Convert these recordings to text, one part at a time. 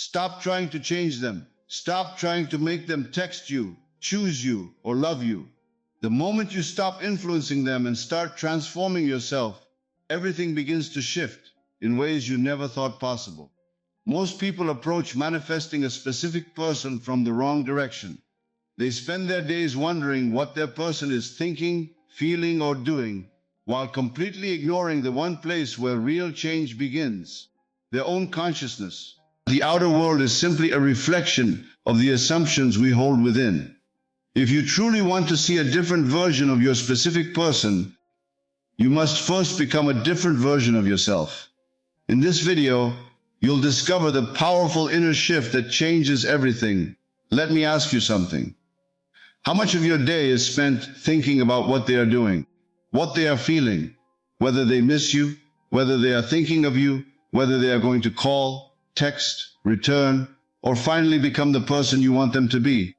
Stop trying to change them. Stop trying to make them text you, choose you, or love you. The moment you stop influencing them and start transforming yourself, everything begins to shift in ways you never thought possible. Most people approach manifesting a specific person from the wrong direction. They spend their days wondering what their person is thinking, feeling, or doing, while completely ignoring the one place where real change begins, their own consciousness. The outer world is simply a reflection of the assumptions we hold within. If you truly want to see a different version of your specific person, you must first become a different version of yourself. In this video, you'll discover the powerful inner shift that changes everything. Let me ask you something. How much of your day is spent thinking about what they are doing, what they are feeling, whether they miss you, whether they are thinking of you, whether they are going to call, text, return, or finally become the person you want them to be?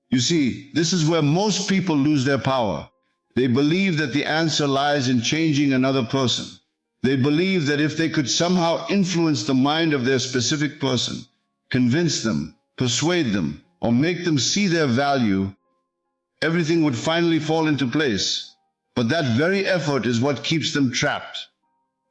You see, this is where most people lose their power. They believe that the answer lies in changing another person. They believe that if they could somehow influence the mind of their specific person, convince them, persuade them, or make them see their value, everything would finally fall into place. But that very effort is what keeps them trapped.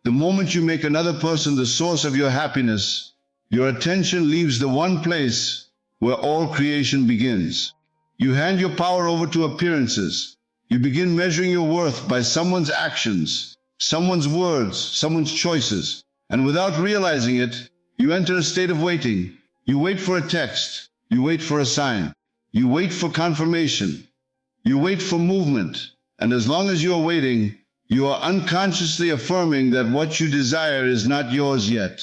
The moment you make another person the source of your happiness, your attention leaves the one place where all creation begins. You hand your power over to appearances. You begin measuring your worth by someone's actions, someone's words, someone's choices. And without realizing it, you enter a state of waiting. You wait for a text. You wait for a sign. You wait for confirmation. You wait for movement. And as long as you are waiting, you are unconsciously affirming that what you desire is not yours yet.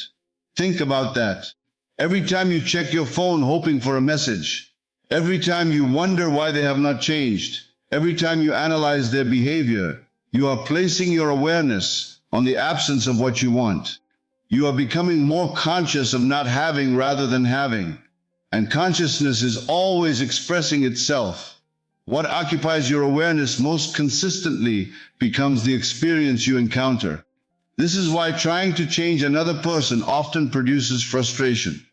Think about that. Every time you check your phone hoping for a message, every time you wonder why they have not changed, every time you analyze their behavior, you are placing your awareness on the absence of what you want. You are becoming more conscious of not having rather than having. And consciousness is always expressing itself. What occupies your awareness most consistently becomes the experience you encounter. This is why trying to change another person often produces frustration.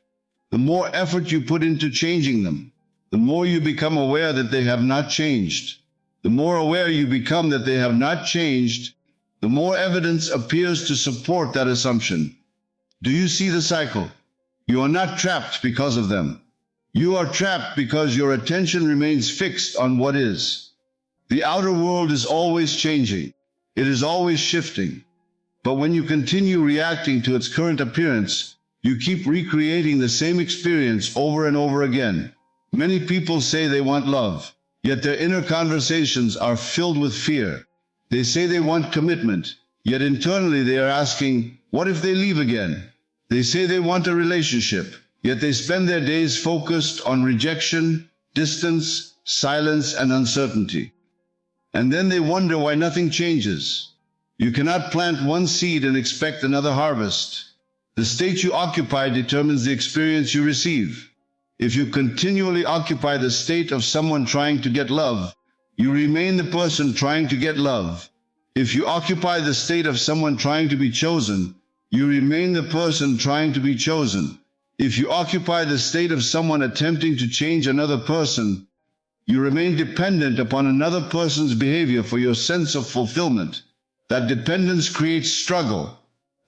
The more effort you put into changing them, the more you become aware that they have not changed. The more aware you become that they have not changed, the more evidence appears to support that assumption. Do you see the cycle? You are not trapped because of them. You are trapped because your attention remains fixed on what is. The outer world is always changing. It is always shifting. But when you continue reacting to its current appearance, you keep recreating the same experience over and over again. Many people say they want love, yet their inner conversations are filled with fear. They say they want commitment, yet internally they are asking, what if they leave again? They say they want a relationship, yet they spend their days focused on rejection, distance, silence, and uncertainty. And then they wonder why nothing changes. You cannot plant one seed and expect another harvest. The state you occupy determines the experience you receive. If you continually occupy the state of someone trying to get love, you remain the person trying to get love. If you occupy the state of someone trying to be chosen, you remain the person trying to be chosen. If you occupy the state of someone attempting to change another person, you remain dependent upon another person's behavior for your sense of fulfillment. That dependence creates struggle.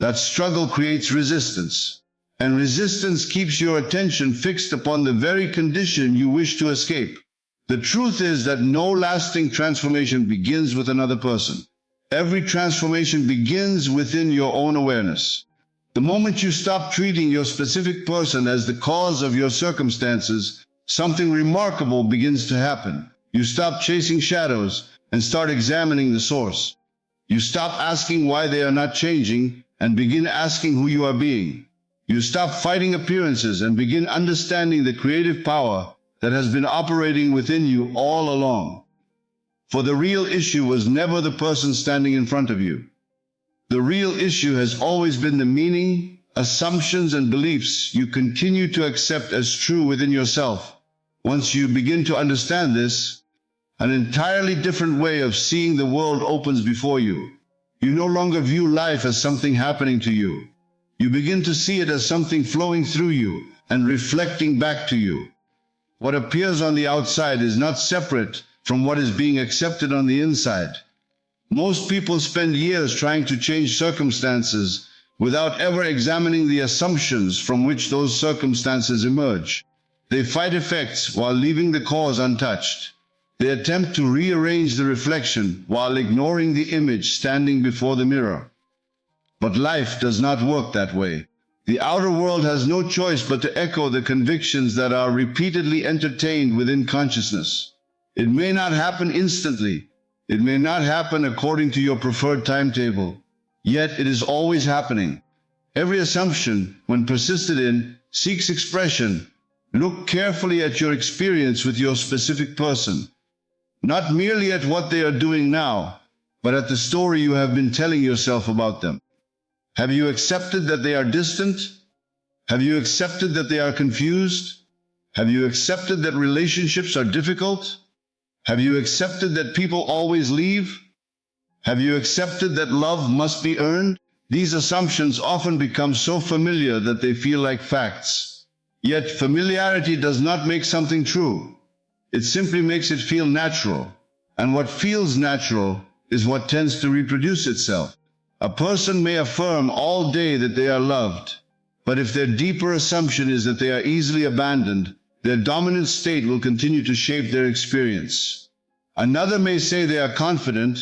That struggle creates resistance. And resistance keeps your attention fixed upon the very condition you wish to escape. The truth is that no lasting transformation begins with another person. Every transformation begins within your own awareness. The moment you stop treating your specific person as the cause of your circumstances, something remarkable begins to happen. You stop chasing shadows and start examining the source. You stop asking why they are not changing and begin asking who you are being. You stop fighting appearances and begin understanding the creative power that has been operating within you all along. For the real issue was never the person standing in front of you. The real issue has always been the meaning, assumptions, and beliefs you continue to accept as true within yourself. Once you begin to understand this, an entirely different way of seeing the world opens before you. You no longer view life as something happening to you. You begin to see it as something flowing through you, and reflecting back to you. What appears on the outside is not separate from what is being accepted on the inside. Most people spend years trying to change circumstances without ever examining the assumptions from which those circumstances emerge. They fight effects while leaving the cause untouched. They attempt to rearrange the reflection while ignoring the image standing before the mirror. But life does not work that way. The outer world has no choice but to echo the convictions that are repeatedly entertained within consciousness. It may not happen instantly. It may not happen according to your preferred timetable. Yet it is always happening. Every assumption, when persisted in, seeks expression. Look carefully at your experience with your specific person. Not merely at what they are doing now, but at the story you have been telling yourself about them. Have you accepted that they are distant? Have you accepted that they are confused? Have you accepted that relationships are difficult? Have you accepted that people always leave? Have you accepted that love must be earned? These assumptions often become so familiar that they feel like facts. Yet familiarity does not make something true. It simply makes it feel natural. And what feels natural is what tends to reproduce itself. A person may affirm all day that they are loved, but if their deeper assumption is that they are easily abandoned, their dominant state will continue to shape their experience. Another may say they are confident,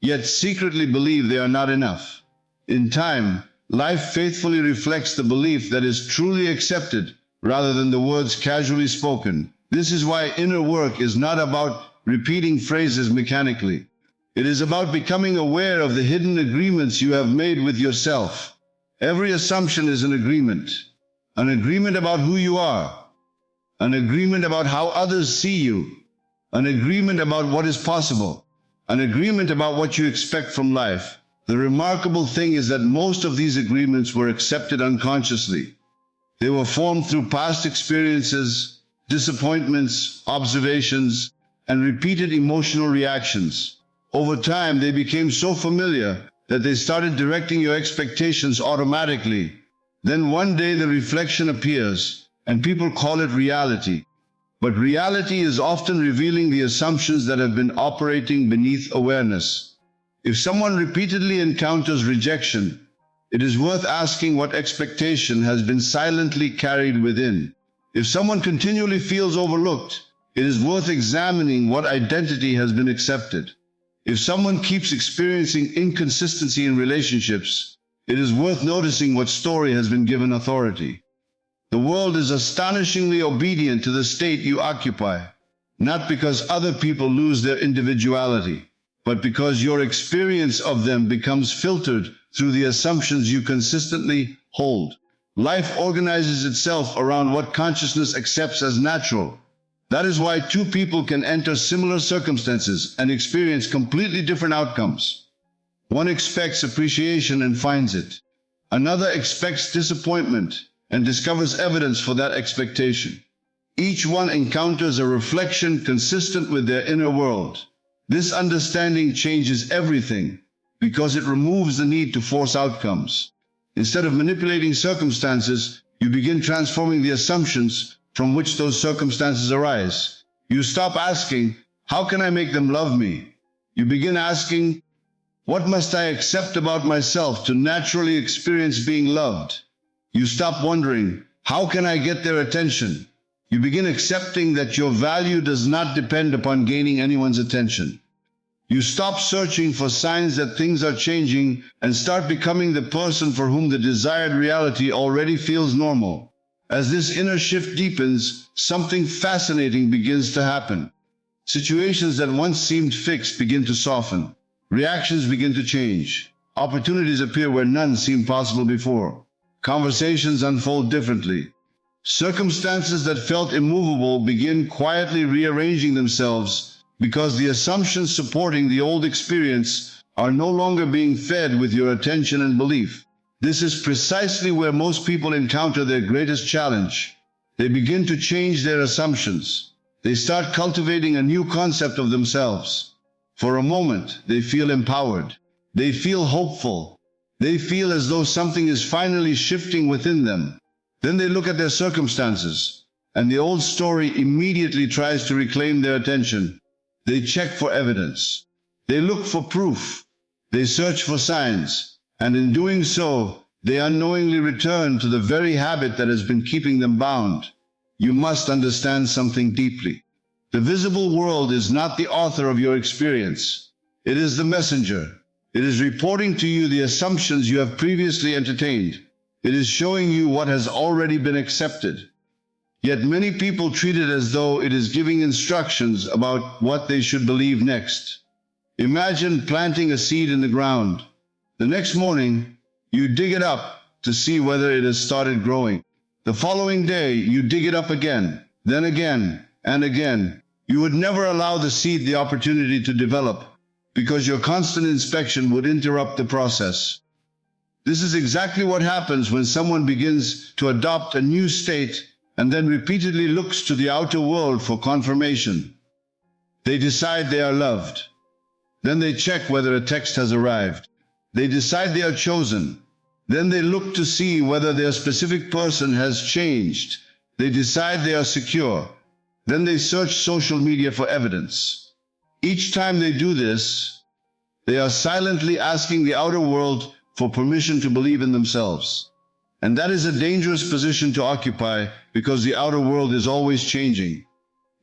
yet secretly believe they are not enough. In time, life faithfully reflects the belief that is truly accepted rather than the words casually spoken. This is why inner work is not about repeating phrases mechanically. It is about becoming aware of the hidden agreements you have made with yourself. Every assumption is an agreement about who you are, an agreement about how others see you, an agreement about what is possible, an agreement about what you expect from life. The remarkable thing is that most of these agreements were accepted unconsciously. They were formed through past experiences, disappointments, observations, and repeated emotional reactions. Over time, they became so familiar that they started directing your expectations automatically. Then one day the reflection appears, and people call it reality. But reality is often revealing the assumptions that have been operating beneath awareness. If someone repeatedly encounters rejection, it is worth asking what expectation has been silently carried within. If someone continually feels overlooked, it is worth examining what identity has been accepted. If someone keeps experiencing inconsistency in relationships, it is worth noticing what story has been given authority. The world is astonishingly obedient to the state you occupy, not because other people lose their individuality, but because your experience of them becomes filtered through the assumptions you consistently hold. Life organizes itself around what consciousness accepts as natural. That is why two people can enter similar circumstances and experience completely different outcomes. One expects appreciation and finds it. Another expects disappointment and discovers evidence for that expectation. Each one encounters a reflection consistent with their inner world. This understanding changes everything because it removes the need to force outcomes. Instead of manipulating circumstances, you begin transforming the assumptions from which those circumstances arise. You stop asking, how can I make them love me? You begin asking, what must I accept about myself to naturally experience being loved? You stop wondering, how can I get their attention? You begin accepting that your value does not depend upon gaining anyone's attention. You stop searching for signs that things are changing and start becoming the person for whom the desired reality already feels normal. As this inner shift deepens, something fascinating begins to happen. Situations that once seemed fixed begin to soften. Reactions begin to change. Opportunities appear where none seemed possible before. Conversations unfold differently. Circumstances that felt immovable begin quietly rearranging themselves because the assumptions supporting the old experience are no longer being fed with your attention and belief. This is precisely where most people encounter their greatest challenge. They begin to change their assumptions. They start cultivating a new concept of themselves. For a moment, they feel empowered. They feel hopeful. They feel as though something is finally shifting within them. Then they look at their circumstances, and the old story immediately tries to reclaim their attention. They check for evidence. They look for proof. They search for signs, and in doing so, they unknowingly return to the very habit that has been keeping them bound. You must understand something deeply. The visible world is not the author of your experience. It is the messenger. It is reporting to you the assumptions you have previously entertained. It is showing you what has already been accepted. Yet many people treat it as though it is giving instructions about what they should believe next. Imagine planting a seed in the ground. The next morning, you dig it up to see whether it has started growing. The following day, you dig it up again, then again, and again. You would never allow the seed the opportunity to develop, because your constant inspection would interrupt the process. This is exactly what happens when someone begins to adopt a new state and then repeatedly looks to the outer world for confirmation. They decide they are loved. Then they check whether a text has arrived. They decide they are chosen. Then they look to see whether their specific person has changed. They decide they are secure. Then they search social media for evidence. Each time they do this, they are silently asking the outer world for permission to believe in themselves. And that is a dangerous position to occupy because the outer world is always changing.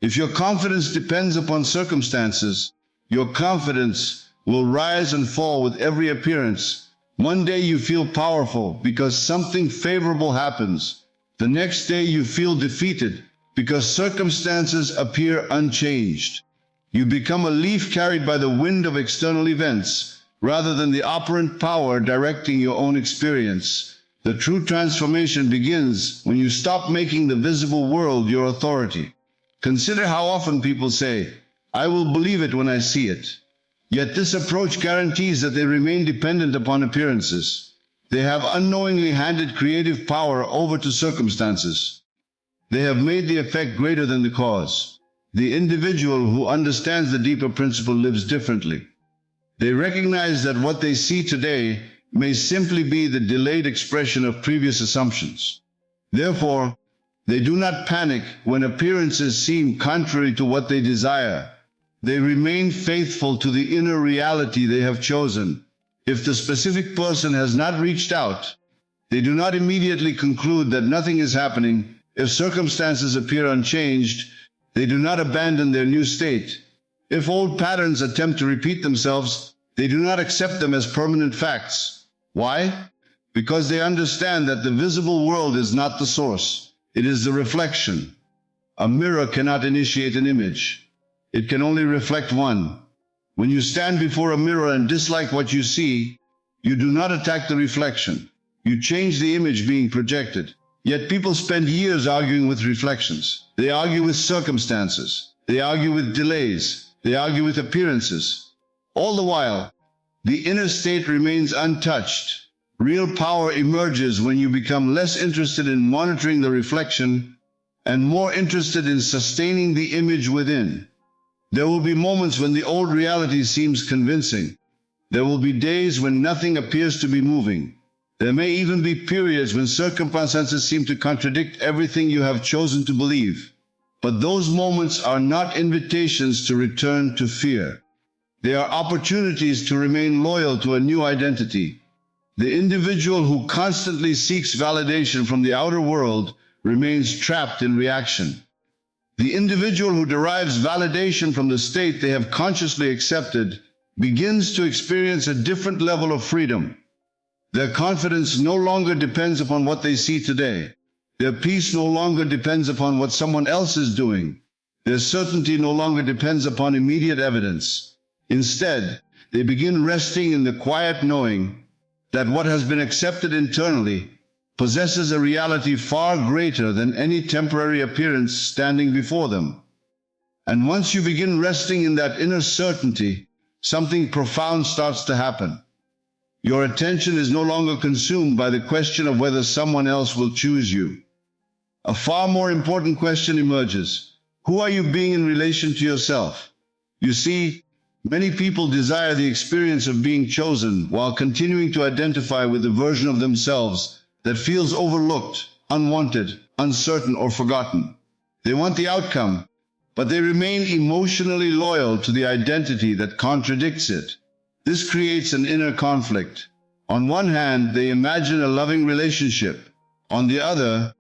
If your confidence depends upon circumstances, your confidence will rise and fall with every appearance. One day you feel powerful because something favorable happens. The next day you feel defeated because circumstances appear unchanged. You become a leaf carried by the wind of external events, rather than the operant power directing your own experience. The true transformation begins when you stop making the visible world your authority. Consider how often people say, "I will believe it when I see it." Yet this approach guarantees that they remain dependent upon appearances. They have unknowingly handed creative power over to circumstances. They have made the effect greater than the cause. The individual who understands the deeper principle lives differently. They recognize that what they see today may simply be the delayed expression of previous assumptions. Therefore, they do not panic when appearances seem contrary to what they desire. They remain faithful to the inner reality they have chosen. If the specific person has not reached out, they do not immediately conclude that nothing is happening. If circumstances appear unchanged, they do not abandon their new state. If old patterns attempt to repeat themselves, they do not accept them as permanent facts. Why? Because they understand that the visible world is not the source. It is the reflection. A mirror cannot initiate an image. It can only reflect one. When you stand before a mirror and dislike what you see, you do not attack the reflection. You change the image being projected. Yet people spend years arguing with reflections. They argue with circumstances. They argue with delays. They argue with appearances. All the while, the inner state remains untouched. Real power emerges when you become less interested in monitoring the reflection and more interested in sustaining the image within. There will be moments when the old reality seems convincing. There will be days when nothing appears to be moving. There may even be periods when circumstances seem to contradict everything you have chosen to believe. But those moments are not invitations to return to fear. They are opportunities to remain loyal to a new identity. The individual who constantly seeks validation from the outer world remains trapped in reaction. The individual who derives validation from the state they have consciously accepted begins to experience a different level of freedom. Their confidence no longer depends upon what they see today. Their peace no longer depends upon what someone else is doing. Their certainty no longer depends upon immediate evidence. Instead, they begin resting in the quiet knowing that what has been accepted internally possesses a reality far greater than any temporary appearance standing before them. And once you begin resting in that inner certainty, something profound starts to happen. Your attention is no longer consumed by the question of whether someone else will choose you. A far more important question emerges. Who are you being in relation to yourself? You see, many people desire the experience of being chosen while continuing to identify with the version of themselves that feels overlooked, unwanted, uncertain, or forgotten. They want the outcome, but they remain emotionally loyal to the identity that contradicts it. This creates an inner conflict. On one hand, they imagine a loving relationship. On the other,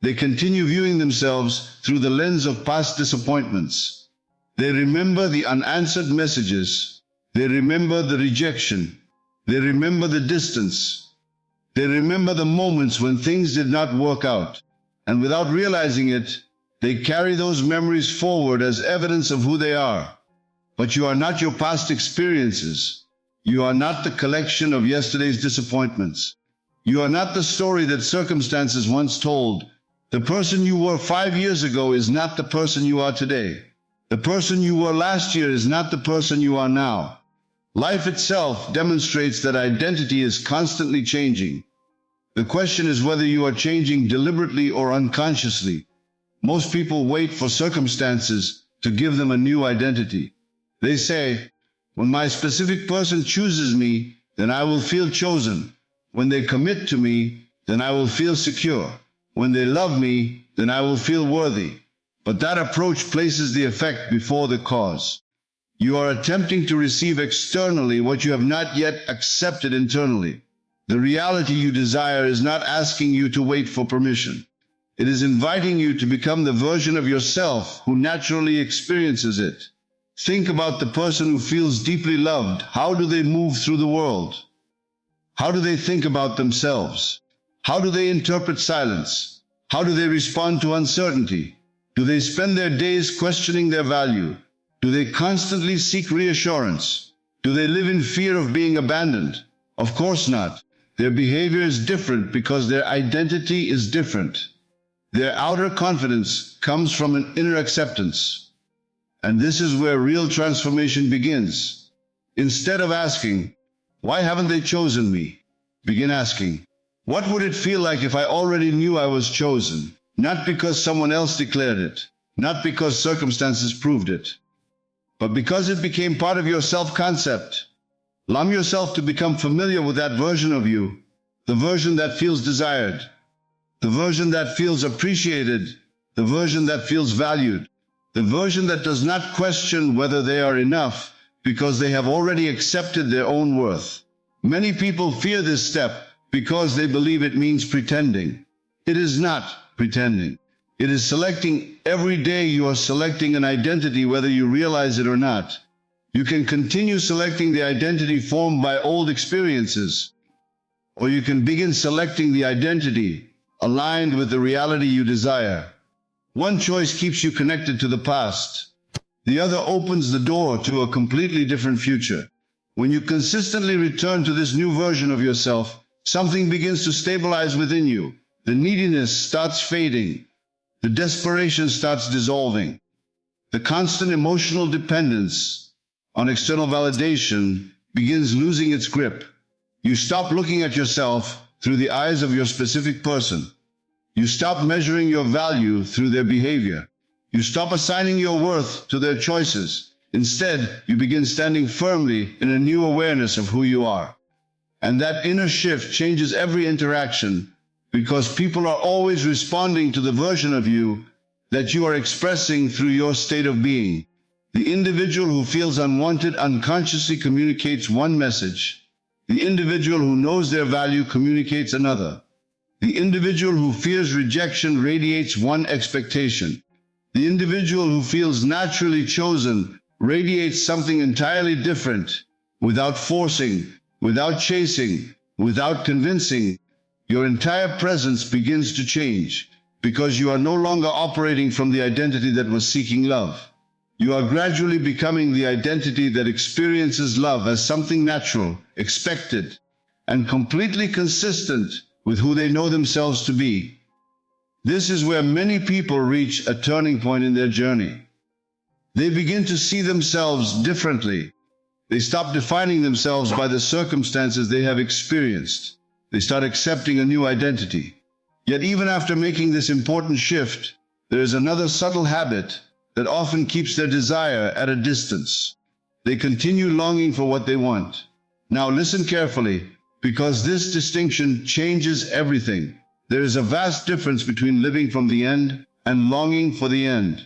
they continue viewing themselves through the lens of past disappointments. They remember the unanswered messages. They remember the rejection. They remember the distance. They remember the moments when things did not work out. And without realizing it, they carry those memories forward as evidence of who they are. But you are not your past experiences. You are not the collection of yesterday's disappointments. You are not the story that circumstances once told. The person you were 5 years ago is not the person you are today. The person you were last year is not the person you are now. Life itself demonstrates that identity is constantly changing. The question is whether you are changing deliberately or unconsciously. Most people wait for circumstances to give them a new identity. They say, when my specific person chooses me, then I will feel chosen. When they commit to me, then I will feel secure. When they love me, then I will feel worthy. But that approach places the effect before the cause. You are attempting to receive externally what you have not yet accepted internally. The reality you desire is not asking you to wait for permission. It is inviting you to become the version of yourself who naturally experiences it. Think about the person who feels deeply loved. How do they move through the world? How do they think about themselves? How do they interpret silence? How do they respond to uncertainty? Do they spend their days questioning their value? Do they constantly seek reassurance? Do they live in fear of being abandoned? Of course not. Their behavior is different because their identity is different. Their outer confidence comes from an inner acceptance. And this is where real transformation begins. Instead of asking, why haven't they chosen me? Begin asking, what would it feel like if I already knew I was chosen? Not because someone else declared it, not because circumstances proved it, but because it became part of your self-concept. Allow yourself to become familiar with that version of you, the version that feels desired, the version that feels appreciated, the version that feels valued, the version that does not question whether they are enough because they have already accepted their own worth. Many people fear this step because they believe it means pretending. It is not pretending. It is selecting. Every day you are selecting an identity whether you realize it or not. You can continue selecting the identity formed by old experiences, or you can begin selecting the identity aligned with the reality you desire. One choice keeps you connected to the past. The other opens the door to a completely different future. When you consistently return to this new version of yourself, something begins to stabilize within you. The neediness starts fading. The desperation starts dissolving. The constant emotional dependence on external validation begins losing its grip. You stop looking at yourself through the eyes of your specific person. You stop measuring your value through their behavior. You stop assigning your worth to their choices. Instead, you begin standing firmly in a new awareness of who you are. And that inner shift changes every interaction, because people are always responding to the version of you that you are expressing through your state of being. The individual who feels unwanted unconsciously communicates one message. The individual who knows their value communicates another. The individual who fears rejection radiates one expectation. The individual who feels naturally chosen radiates something entirely different. Without forcing, without chasing, without convincing, your entire presence begins to change, because you are no longer operating from the identity that was seeking love. You are gradually becoming the identity that experiences love as something natural, expected, and completely consistent with who they know themselves to be. This is where many people reach a turning point in their journey. They begin to see themselves differently. They stop defining themselves by the circumstances they have experienced. They start accepting a new identity. Yet even after making this important shift, there is another subtle habit that often keeps their desire at a distance. They continue longing for what they want. Now listen carefully, because this distinction changes everything. There is a vast difference between living from the end and longing for the end.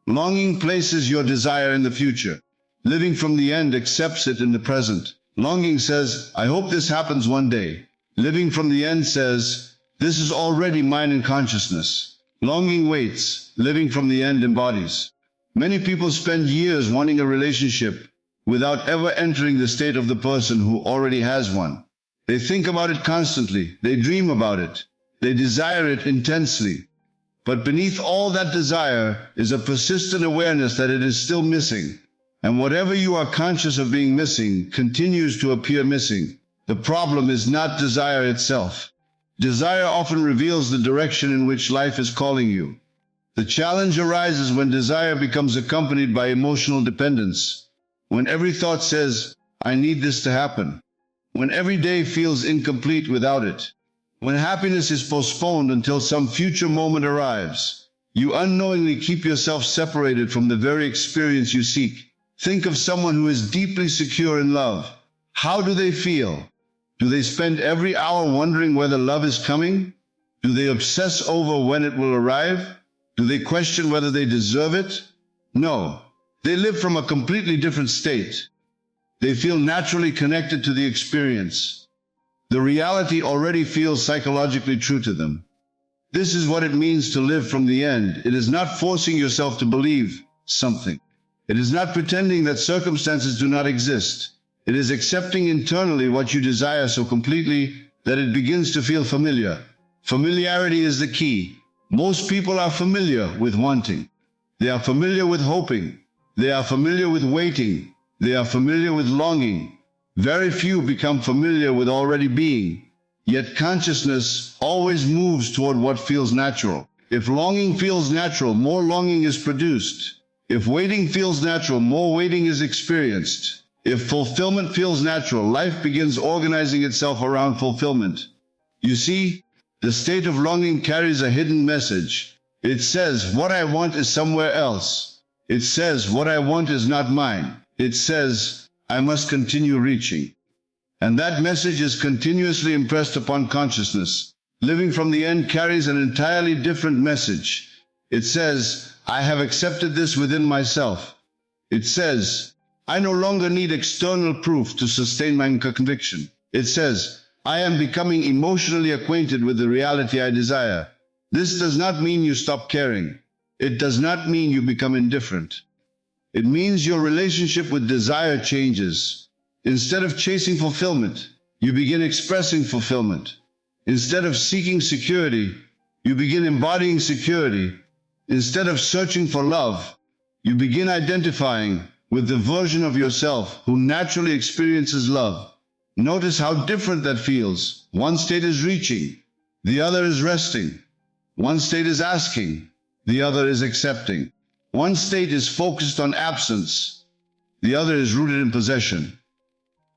Longing places your desire in the future. Living from the end accepts it in the present. Longing says, I hope this happens one day. Living from the end says, this is already mine in consciousness. Longing waits. Living from the end embodies. Many people spend years wanting a relationship without ever entering the state of the person who already has one. They think about it constantly. They dream about it. They desire it intensely. But beneath all that desire is a persistent awareness that it is still missing. And whatever you are conscious of being missing continues to appear missing. The problem is not desire itself. Desire often reveals the direction in which life is calling you. The challenge arises when desire becomes accompanied by emotional dependence. When every thought says, I need this to happen. When every day feels incomplete without it. When happiness is postponed until some future moment arrives. You unknowingly keep yourself separated from the very experience you seek. Think of someone who is deeply secure in love. How do they feel? Do they spend every hour wondering whether love is coming? Do they obsess over when it will arrive? Do they question whether they deserve it? No. They live from a completely different state. They feel naturally connected to the experience. The reality already feels psychologically true to them. This is what it means to live from the end. It is not forcing yourself to believe something. It is not pretending that circumstances do not exist. It is accepting internally what you desire so completely that it begins to feel familiar. Familiarity is the key. Most people are familiar with wanting. They are familiar with hoping. They are familiar with waiting. They are familiar with longing. Very few become familiar with already being. Yet consciousness always moves toward what feels natural. If longing feels natural, more longing is produced. If waiting feels natural, more waiting is experienced. If fulfillment feels natural, life begins organizing itself around fulfillment. You see, the state of longing carries a hidden message. It says, what I want is somewhere else. It says, what I want is not mine. It says, I must continue reaching. And that message is continuously impressed upon consciousness. Living from the end carries an entirely different message. It says, I have accepted this within myself. It says, I no longer need external proof to sustain my conviction. It says, I am becoming emotionally acquainted with the reality I desire. This does not mean you stop caring. It does not mean you become indifferent. It means your relationship with desire changes. Instead of chasing fulfillment, you begin expressing fulfillment. Instead of seeking security, you begin embodying security. Instead of searching for love, you begin identifying with the version of yourself who naturally experiences love. Notice how different that feels. One state is reaching, the other is resting. One state is asking, the other is accepting. One state is focused on absence, the other is rooted in possession.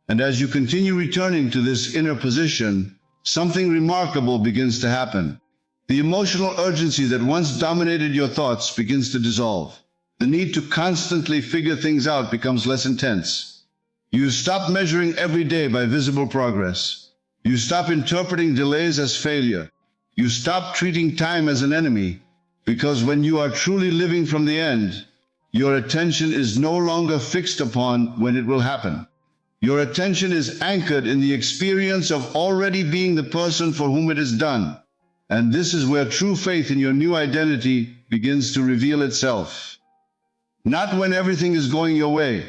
And as you continue returning to this inner position, something remarkable begins to happen. The emotional urgency that once dominated your thoughts begins to dissolve. The need to constantly figure things out becomes less intense. You stop measuring every day by visible progress. You stop interpreting delays as failure. You stop treating time as an enemy, because when you are truly living from the end, your attention is no longer fixed upon when it will happen. Your attention is anchored in the experience of already being the person for whom it is done. And this is where true faith in your new identity begins to reveal itself. Not when everything is going your way.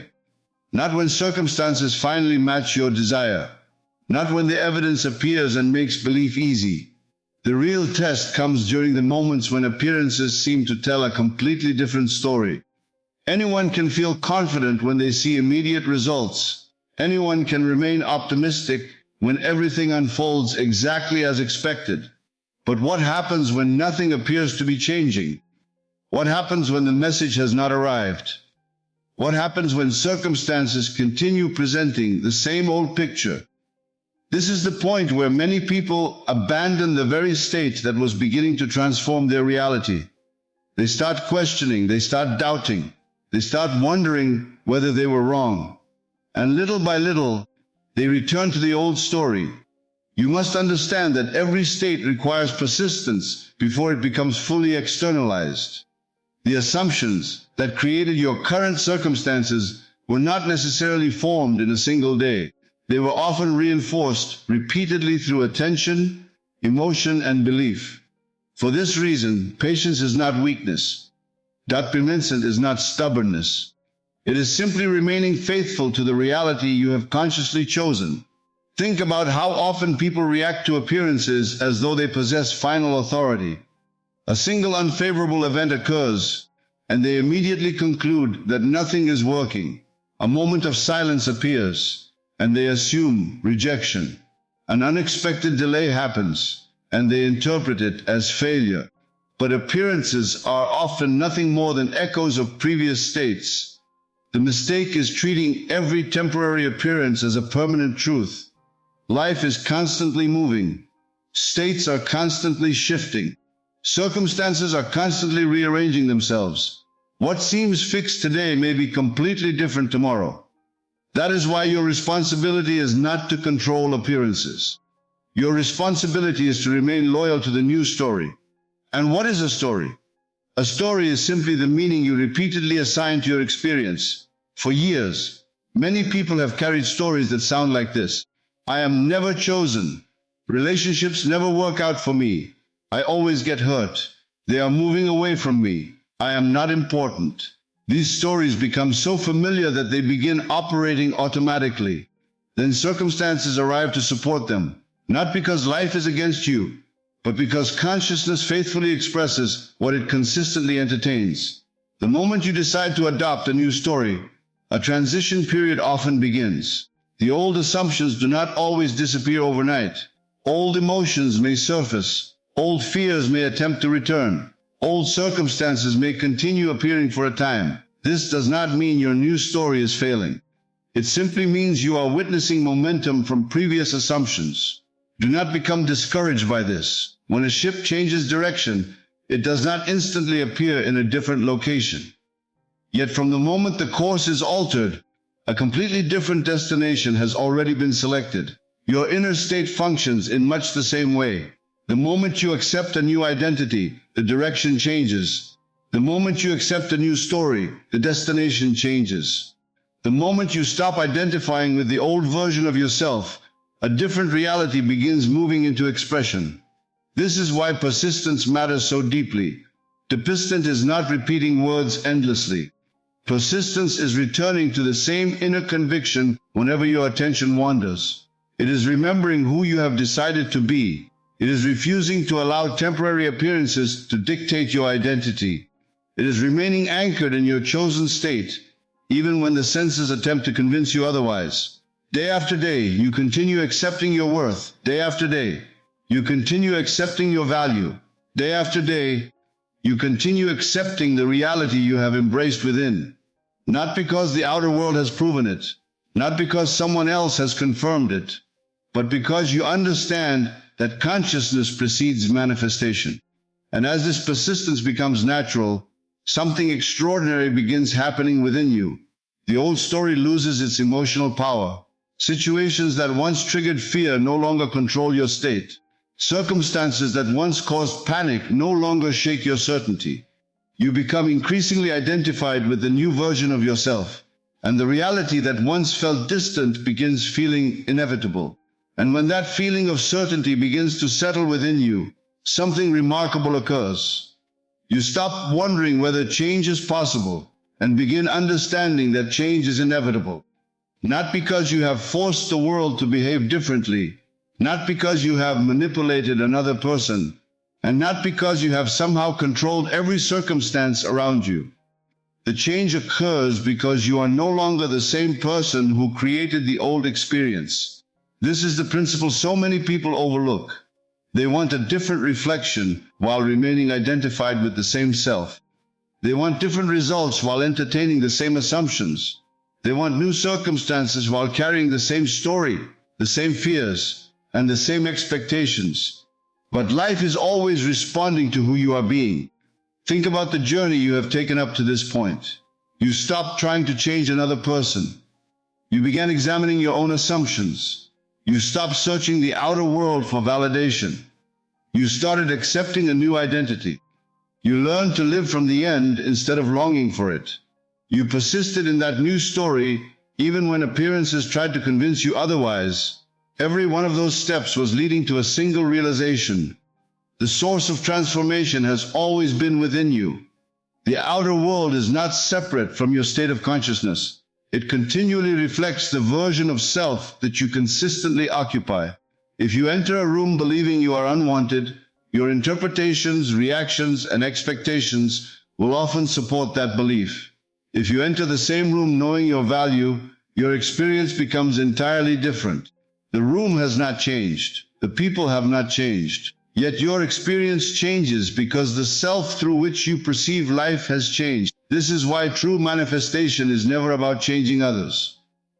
Not when circumstances finally match your desire. Not when the evidence appears and makes belief easy. The real test comes during the moments when appearances seem to tell a completely different story. Anyone can feel confident when they see immediate results. Anyone can remain optimistic when everything unfolds exactly as expected. But what happens when nothing appears to be changing? What happens when the message has not arrived? What happens when circumstances continue presenting the same old picture? This is the point where many people abandon the very state that was beginning to transform their reality. They start questioning, they start doubting, they start wondering whether they were wrong. And little by little, they return to the old story. You must understand that every state requires persistence before it becomes fully externalized. The assumptions that created your current circumstances were not necessarily formed in a single day. They were often reinforced repeatedly through attention, emotion, and belief. For this reason, patience is not weakness. Dependence is not stubbornness. It is simply remaining faithful to the reality you have consciously chosen. Think about how often people react to appearances as though they possess final authority. A single unfavorable event occurs, and they immediately conclude that nothing is working. A moment of silence appears, and they assume rejection. An unexpected delay happens, and they interpret it as failure. But appearances are often nothing more than echoes of previous states. The mistake is treating every temporary appearance as a permanent truth. Life is constantly moving. States are constantly shifting. Circumstances are constantly rearranging themselves. What seems fixed today may be completely different tomorrow. That is why your responsibility is not to control appearances. Your responsibility is to remain loyal to the new story. And what is a story? A story is simply the meaning you repeatedly assign to your experience. For years, many people have carried stories that sound like this. I am never chosen. Relationships never work out for me. I always get hurt. They are moving away from me. I am not important. These stories become so familiar that they begin operating automatically. Then circumstances arrive to support them, not because life is against you, but because consciousness faithfully expresses what it consistently entertains. The moment you decide to adopt a new story, a transition period often begins. The old assumptions do not always disappear overnight. Old emotions may surface. Old fears may attempt to return. Old circumstances may continue appearing for a time. This does not mean your new story is failing. It simply means you are witnessing momentum from previous assumptions. Do not become discouraged by this. When a ship changes direction, it does not instantly appear in a different location. Yet from the moment the course is altered, a completely different destination has already been selected. Your inner state functions in much the same way. The moment you accept a new identity, the direction changes. The moment you accept a new story, the destination changes. The moment you stop identifying with the old version of yourself, a different reality begins moving into expression. This is why persistence matters so deeply. Persistence is not repeating words endlessly. Persistence is returning to the same inner conviction whenever your attention wanders. It is remembering who you have decided to be. It is refusing to allow temporary appearances to dictate your identity. It is remaining anchored in your chosen state, even when the senses attempt to convince you otherwise. Day after day, you continue accepting your worth. Day after day, you continue accepting your value. Day after day, you continue accepting the reality you have embraced within. Not because the outer world has proven it, not because someone else has confirmed it, but because you understand that consciousness precedes manifestation. And as this persistence becomes natural, something extraordinary begins happening within you. The old story loses its emotional power. Situations that once triggered fear no longer control your state. Circumstances that once caused panic no longer shake your certainty. You become increasingly identified with the new version of yourself, and the reality that once felt distant begins feeling inevitable. And when that feeling of certainty begins to settle within you, something remarkable occurs. You stop wondering whether change is possible and begin understanding that change is inevitable. Not because you have forced the world to behave differently, not because you have manipulated another person, and not because you have somehow controlled every circumstance around you. The change occurs because you are no longer the same person who created the old experience. This is the principle so many people overlook. They want a different reflection while remaining identified with the same self. They want different results while entertaining the same assumptions. They want new circumstances while carrying the same story, the same fears, and the same expectations. But life is always responding to who you are being. Think about the journey you have taken up to this point. You stopped trying to change another person. You began examining your own assumptions. You stopped searching the outer world for validation. You started accepting a new identity. You learned to live from the end instead of longing for it. You persisted in that new story even when appearances tried to convince you otherwise. Every one of those steps was leading to a single realization. The source of transformation has always been within you. The outer world is not separate from your state of consciousness. It continually reflects the version of self that you consistently occupy. If you enter a room believing you are unwanted, your interpretations, reactions, and expectations will often support that belief. If you enter the same room knowing your value, your experience becomes entirely different. The room has not changed. The people have not changed. Yet your experience changes because the self through which you perceive life has changed. This is why true manifestation is never about changing others.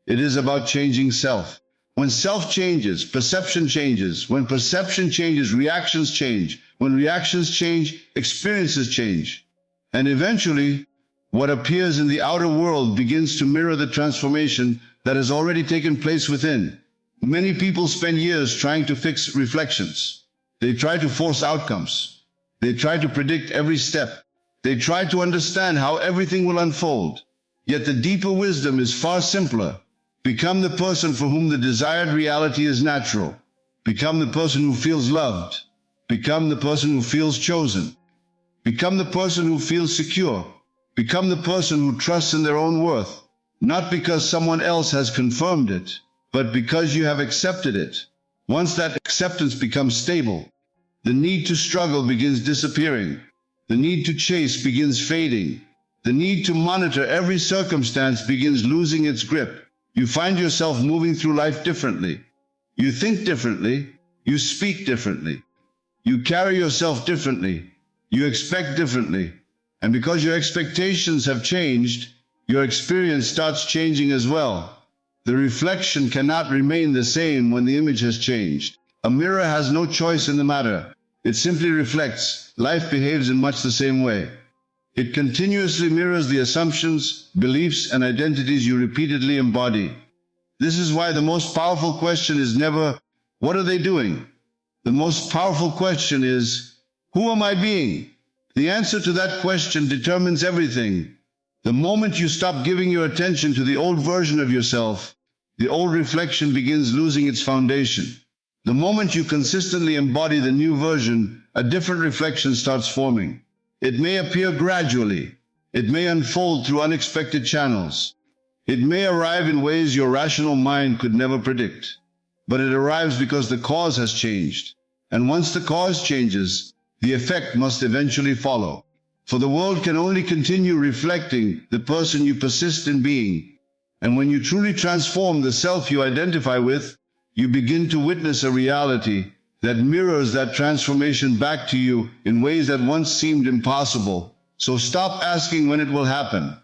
It is about changing self. When self changes, perception changes. When perception changes, reactions change. When reactions change, experiences change. And eventually, what appears in the outer world begins to mirror the transformation that has already taken place within. Many people spend years trying to fix reflections. They try to force outcomes. They try to predict every step. They try to understand how everything will unfold. Yet the deeper wisdom is far simpler. Become the person for whom the desired reality is natural. Become the person who feels loved. Become the person who feels chosen. Become the person who feels secure. Become the person who trusts in their own worth, not because someone else has confirmed it, but because you have accepted it. Once that acceptance becomes stable, the need to struggle begins disappearing. The need to chase begins fading. The need to monitor every circumstance begins losing its grip. You find yourself moving through life differently. You think differently. You speak differently. You carry yourself differently. You expect differently. And because your expectations have changed, your experience starts changing as well. The reflection cannot remain the same when the image has changed. A mirror has no choice in the matter. It simply reflects. Life behaves in much the same way. It continuously mirrors the assumptions, beliefs, and identities you repeatedly embody. This is why the most powerful question is never, what are they doing? The most powerful question is, who am I being? The answer to that question determines everything. The moment you stop giving your attention to the old version of yourself, the old reflection begins losing its foundation. The moment you consistently embody the new version, a different reflection starts forming. It may appear gradually. It may unfold through unexpected channels. It may arrive in ways your rational mind could never predict. But it arrives because the cause has changed. And once the cause changes, the effect must eventually follow. For the world can only continue reflecting the person you persist in being. And when you truly transform the self you identify with, you begin to witness a reality that mirrors that transformation back to you in ways that once seemed impossible. So stop asking when it will happen.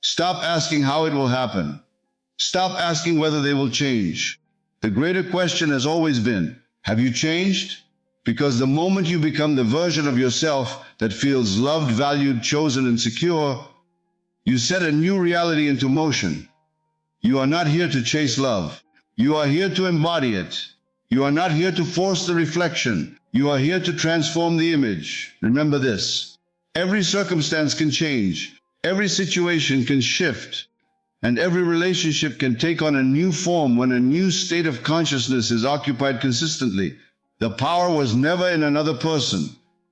Stop asking how it will happen. Stop asking whether they will change. The greater question has always been, have you changed? Because the moment you become the version of yourself that feels loved, valued, chosen, and secure, you set a new reality into motion. You are not here to chase love. You are here to embody it. You are not here to force the reflection. You are here to transform the image. Remember this. Every circumstance can change. Every situation can shift. And every relationship can take on a new form when a new state of consciousness is occupied consistently. The power was never in another person.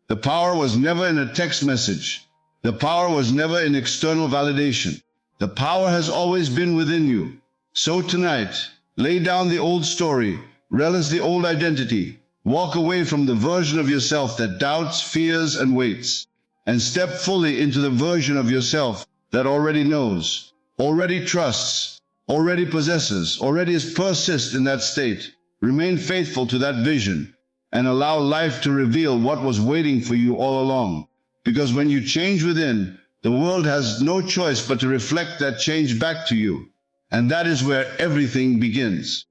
The power was never in a text message. The power was never in external validation. The power has always been within you. So tonight, lay down the old story. Relish the old identity. Walk away from the version of yourself that doubts, fears, and waits. And step fully into the version of yourself that already knows, already trusts, already possesses, already is persist in that state. Remain faithful to that vision and allow life to reveal what was waiting for you all along. Because when you change within, the world has no choice but to reflect that change back to you. And that is where everything begins.